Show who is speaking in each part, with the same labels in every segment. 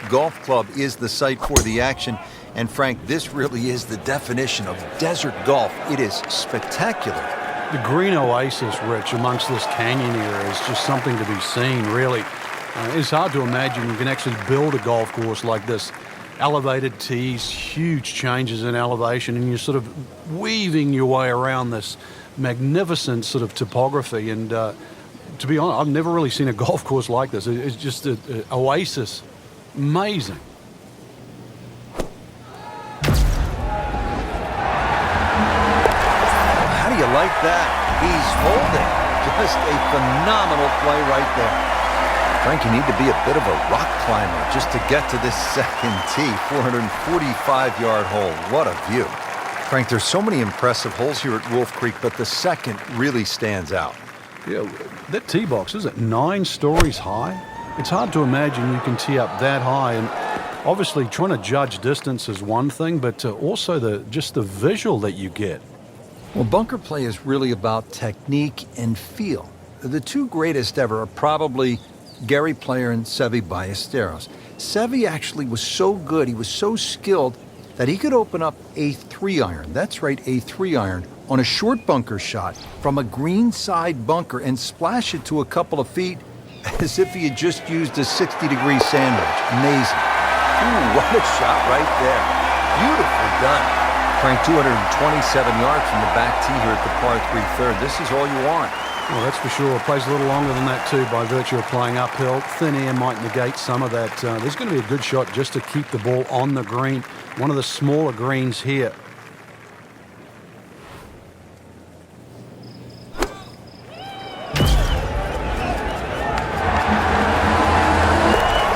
Speaker 1: golf club is the site for the action. And Frank, this really is the definition of desert golf. It is spectacular.
Speaker 2: The green oasis, Rich, amongst this canyon area is just something to be seen, really. It's hard to imagine you can actually build a golf course like this. Elevated tees, huge changes in elevation, and you're sort of weaving your way around this magnificent sort of topography. And to be honest, I've never really seen a golf course like this. It's just an oasis. Amazing.
Speaker 1: How do you like that? He's holding. Just a phenomenal play right there. Frank, you need to be a bit of a rock climber just to get to this second tee. 445-yard hole. What a view. Frank, there's so many impressive holes here at Wolf Creek, but the second really stands out.
Speaker 2: Yeah, that tee box, is it 9 stories high? It's hard to imagine you can tee up that high. And obviously trying to judge distance is one thing, but also just the visual that you get.
Speaker 1: Well, bunker play is really about technique and feel. The two greatest ever are probably Gary Player and Seve Ballesteros. Seve actually was so good, he was so skilled, that he could open up a 3-iron, that's right, a 3-iron, on a short bunker shot from a greenside bunker and splash it to a couple of feet as if he had just used a 60-degree sandwich. Amazing. Ooh, what a shot right there. Beautifully done. Frank, 227 yards from the back tee here at the par 3 third. This is all you want.
Speaker 2: Well, that's for sure. It plays a little longer than that, too, by virtue of playing uphill. Thin air might negate some of that. There's going to be a good shot just to keep the ball on the green. One of the smaller greens here.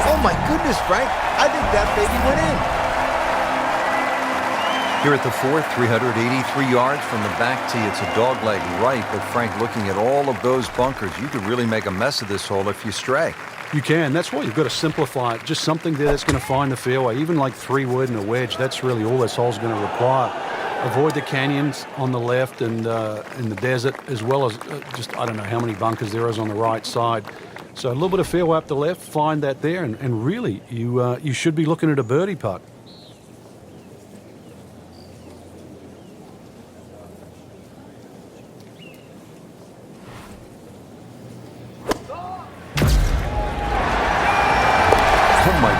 Speaker 1: Oh, my goodness, Frank. I think that baby went in. Here at the fourth, 383 yards from the back tee. It's a dogleg right, but Frank, looking at all of those bunkers, you could really make a mess of this hole if you stray.
Speaker 2: You can. That's why you've got to simplify it. Just something there that's going to find the fairway. Even like 3-wood and a wedge, that's really all this hole's going to require. Avoid the canyons on the left and in the desert, as well as just, I don't know how many bunkers there is on the right side. So a little bit of fairway up the left, find that there, and really, you should be looking at a birdie putt.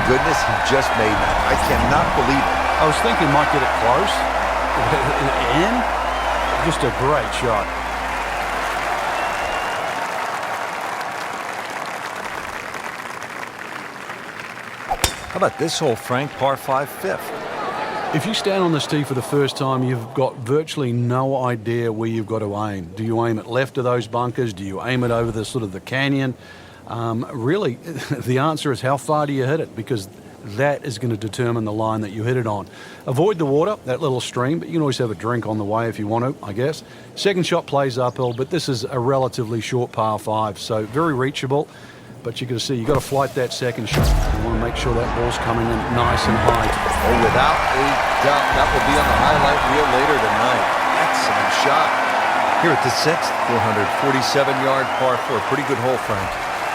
Speaker 1: Goodness, he just made that. I cannot believe it.
Speaker 2: I was thinking might get it close. And just a great shot.
Speaker 1: How about this hole, Frank? Par 5 fifth.
Speaker 2: If you stand on this tee for the first time, you've got virtually no idea where you've got to aim. Do you aim it left of those bunkers? Do you aim it over the sort of the canyon? Really, the answer is how far do you hit it, because that is going to determine the line that you hit it on. Avoid the water, that little stream, but you can always have a drink on the way if you want to, I guess. Second shot plays uphill, but this is a relatively short par 5, so very reachable. But you've got to see, you've got to flight that second shot. You want to make sure that ball's coming in nice and high.
Speaker 1: Oh, without a doubt, that will be on the highlight reel later tonight. Excellent shot. Here at the sixth, 447-yard par 4. Pretty good hole, Frank.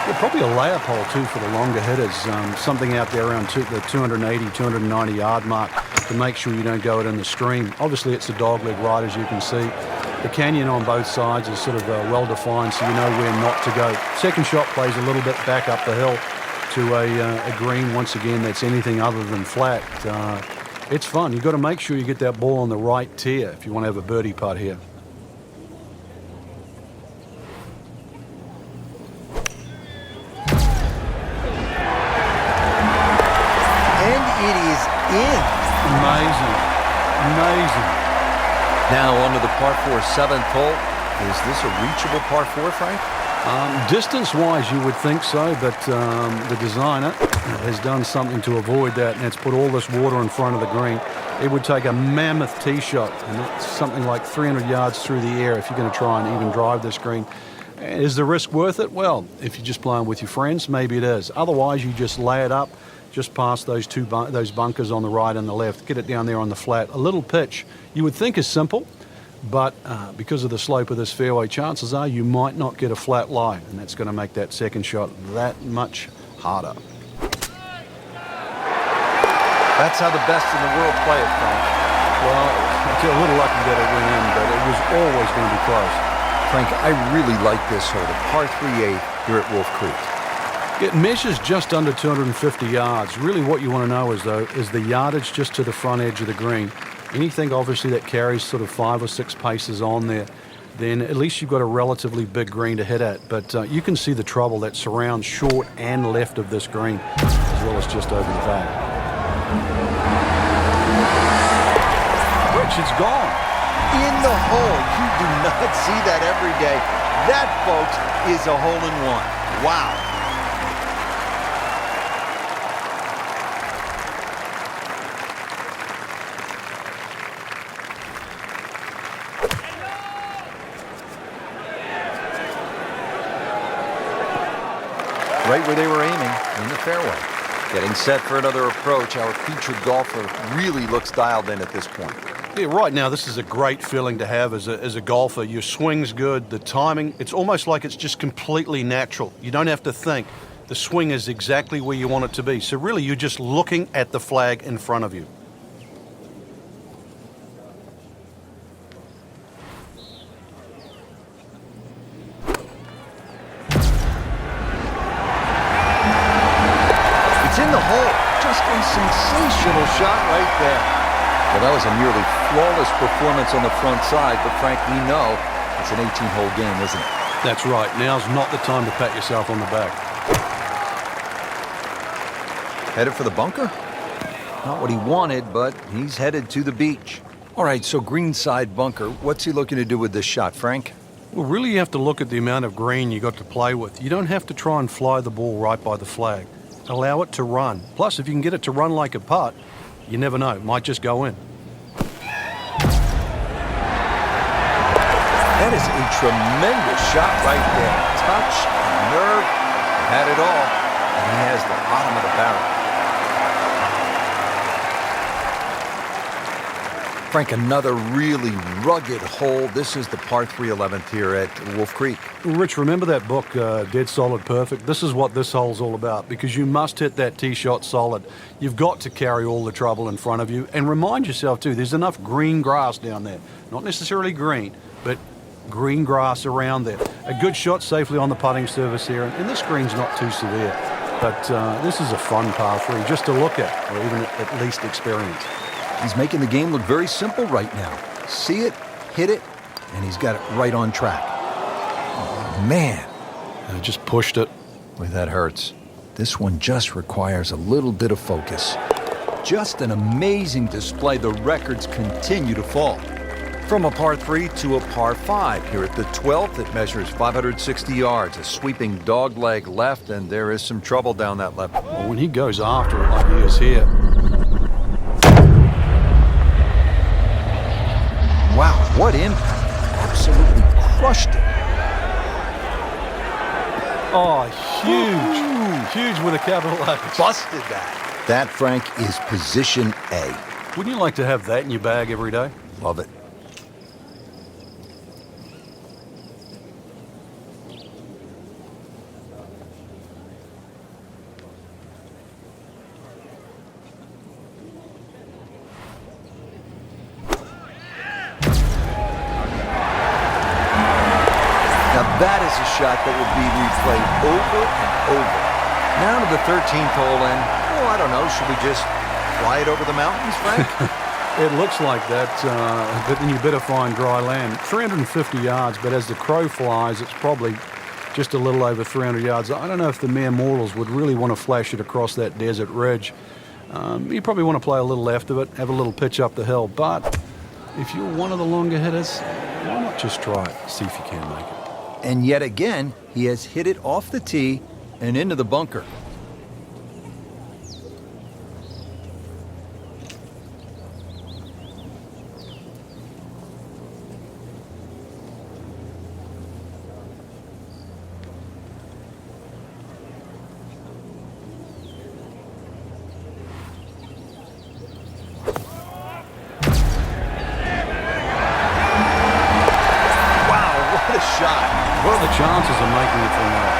Speaker 2: Yeah, probably a layup hole, too, for the longer hitters. Something out there around the 280, 290-yard mark to make sure you don't go it in the stream. Obviously, it's a dogleg right, as you can see. The canyon on both sides is sort of well-defined, so you know where not to go. Second shot plays a little bit back up the hill to a green, once again, that's anything other than flat. It's fun. You've got to make sure you get that ball on the right tier if you want to have a birdie putt here. Amazing. Amazing.
Speaker 1: Now on to the par 4 7th hole. Is this a reachable par 4, Frank?
Speaker 2: Distance-wise, you would think so, but the designer has done something to avoid that, and it's put all this water in front of the green. It would take a mammoth tee shot, and that's something like 300 yards through the air if you're going to try and even drive this green. Is the risk worth it? Well, if you're just playing with your friends, maybe it is. Otherwise, you just lay it up just past those those bunkers on the right and the left. Get it down there on the flat. A little pitch you would think is simple, but because of the slope of this fairway, chances are you might not get a flat lie, and that's going to make that second shot that much harder.
Speaker 1: That's how the best in the world play it, Frank.
Speaker 2: Well, a little lucky that it went in, but it was always going to be close.
Speaker 1: Frank, I really like this hole, the par 3/8 here at Wolf Creek.
Speaker 2: It measures just under 250 yards. Really what you want to know is, though, is the yardage just to the front edge of the green. Anything, obviously, that carries sort of 5 or 6 paces on there, then at least you've got a relatively big green to hit at. But you can see the trouble that surrounds short and left of this green, as well as just over the back. Rich, it's gone.
Speaker 1: In the hole. You do not see that every day. That, folks, is a hole-in-one. Wow. Right where they were aiming, in the fairway. Getting set for another approach. Our featured golfer really looks dialed in at this point.
Speaker 2: Yeah, right now, this is a great feeling to have as a golfer. Your swing's good, the timing, it's almost like it's just completely natural. You don't have to think. The swing is exactly where you want it to be. So really, you're just looking at the flag in front of you.
Speaker 1: It's in the hole. Just a sensational shot right there. Well, that was a nearly flawless performance on the front side, but Frank, we know it's an 18-hole game, isn't it?
Speaker 2: That's right. Now's not the time to pat yourself on the back.
Speaker 1: Headed for the bunker? Not what he wanted, but he's headed to the beach. All right, so greenside bunker. What's he looking to do with this shot, Frank?
Speaker 2: Well, really, you have to look at the amount of green you got to play with. You don't have to try and fly the ball right by the flag. Allow it to run. Plus, if you can get it to run like a putt, you never know. It might just go in.
Speaker 1: That is a tremendous shot right there. Touch, nerve, had it all. And he has the bottom of the barrel. Frank, another really rugged hole. This is the par 3 11th here at Wolf Creek.
Speaker 2: Rich, remember that book, Dead Solid Perfect? This is what this hole's all about, because you must hit that tee shot solid. You've got to carry all the trouble in front of you. And remind yourself, too, there's enough green grass down there. Not necessarily green, but green grass around there. A good shot safely on the putting surface here. And this green's not too severe. But this is a fun par 3 just to look at, or even at least experience.
Speaker 1: He's making the game look very simple right now. See it, hit it, and he's got it right on track. Oh, man.
Speaker 2: I just pushed it.
Speaker 1: Boy, that hurts. This one just requires a little bit of focus. Just an amazing display. The records continue to fall. From a par 3 to a par 5. Here at the 12th, it measures 560 yards. A sweeping dogleg left, and there is some trouble down that left.
Speaker 2: Well, when he goes after it like he is here.
Speaker 1: Wow, what impact. Absolutely crushed it.
Speaker 2: Oh, huge. Huge with a capital H.
Speaker 1: Busted that. That, Frank, is position A.
Speaker 2: Wouldn't you like to have that in your bag every day?
Speaker 1: Love it. That is a shot that will be replayed over and over. Now to the 13th hole, and, oh, I don't know, should we just fly it over the mountains, Frank?
Speaker 2: It looks like that, but then you better find dry land. 350 yards, but as the crow flies, it's probably just a little over 300 yards. I don't know if the mere mortals would really want to flash it across that desert ridge. You probably want to play a little left of it, have a little pitch up the hill, but if you're one of the longer hitters, why not just try it, see if you can make it.
Speaker 1: And yet again, he has hit it off the tee and into the bunker. Shot.
Speaker 2: What are the chances of making it from there?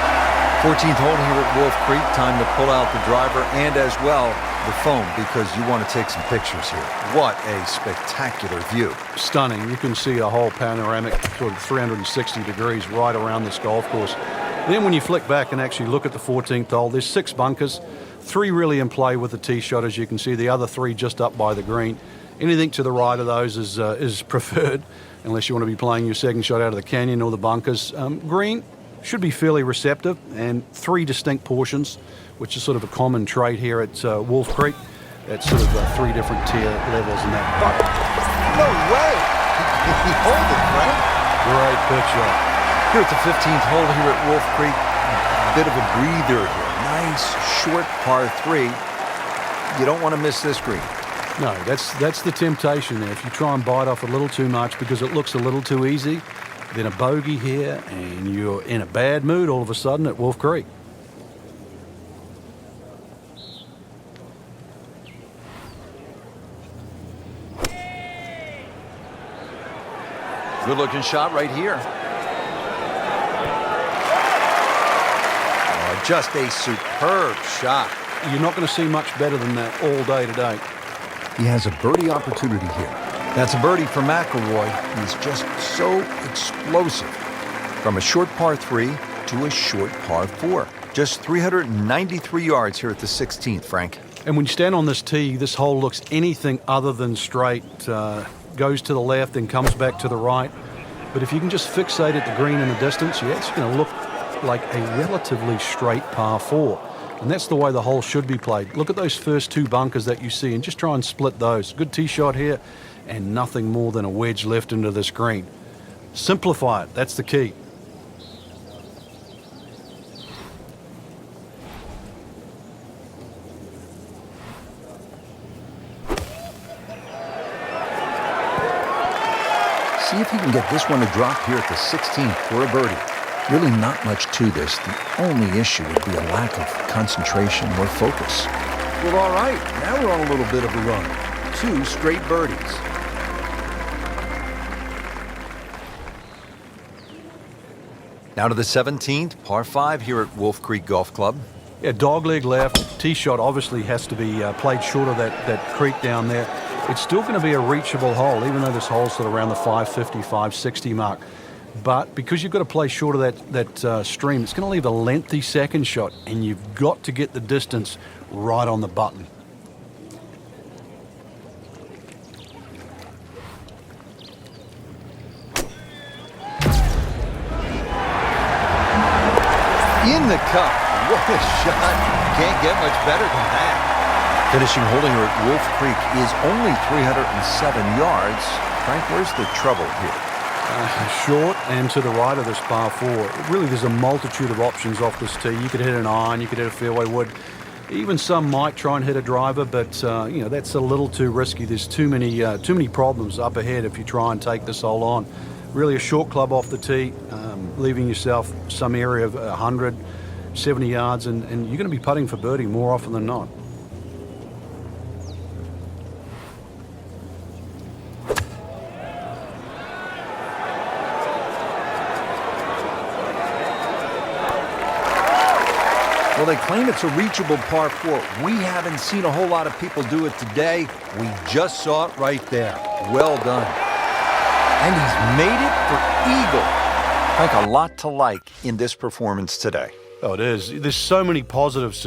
Speaker 1: 14th hole here at Wolf Creek. Time to pull out the driver and as well the phone because you want to take some pictures here. What a spectacular view.
Speaker 2: Stunning. You can see a whole panoramic sort of 360 degrees right around this golf course. Then when you flick back and actually look at the 14th hole, there's 6 bunkers, 3 really in play with the tee shot, as you can see, the other 3 just up by the green. Anything to the right of those is preferred, unless you want to be playing your second shot out of the canyon or the bunkers. Green should be fairly receptive, and 3 distinct portions, which is sort of a common trait here at Wolf Creek. That's sort of 3 different tier levels in that.
Speaker 1: No way! He hold it, Frank.
Speaker 2: Great picture.
Speaker 1: Here at the 15th hole here at Wolf Creek, a bit of a breather here. Nice, short par 3. You don't want to miss this green.
Speaker 2: No, that's the temptation there. If you try and bite off a little too much because it looks a little too easy, then a bogey here and you're in a bad mood all of a sudden at Wolf Creek.
Speaker 1: Good looking shot right here. Oh, just a superb shot.
Speaker 2: You're not going to see much better than that all day today.
Speaker 1: He has a birdie opportunity here. That's a birdie for McIlroy. He's just so explosive. From a short par 3 to a short par 4. Just 393 yards here at the 16th, Frank.
Speaker 2: And when you stand on this tee, this hole looks anything other than straight. Goes to the left, then comes back to the right. But if you can just fixate at the green in the distance, yeah, it's going to look like a relatively straight par 4. And that's the way the hole should be played. Look at those first 2 bunkers that you see and just try and split those. Good tee shot here and nothing more than a wedge left into this green. Simplify it. That's the key.
Speaker 1: See if he can get this one to drop here at the 16th for a birdie. Really not much to this. The only issue would be a lack of concentration or focus. Well, all right. Now we're on a little bit of a run. 2 straight birdies. Now to the 17th, par 5 here at Wolf Creek Golf Club.
Speaker 2: Yeah, dogleg left. Tee shot obviously has to be played short of that creek down there. It's still going to be a reachable hole, even though this hole's at around the 550, 560 mark. But because you've got to play short of that stream, it's going to leave a lengthy second shot, and you've got to get the distance right on the button.
Speaker 1: In the cup. What a shot. Can't get much better than that. Finishing holding her at Wolf Creek is only 307 yards. Frank, where's the trouble here?
Speaker 2: Short and to the right of this par 4. Really, there's a multitude of options off this tee. You could hit an iron, you could hit a fairway wood. Even some might try and hit a driver, but that's a little too risky. There's too many problems up ahead if you try and take this hole on. Really a short club off the tee, leaving yourself some area of 170 yards, and you're going to be putting for birdie more often than not.
Speaker 1: Well, they claim it's a reachable par 4. We haven't seen a whole lot of people do it today. We just saw it right there. Well done. And he's made it for eagle. Frank, a lot to like in this performance today.
Speaker 2: Oh, it is. There's so many positives to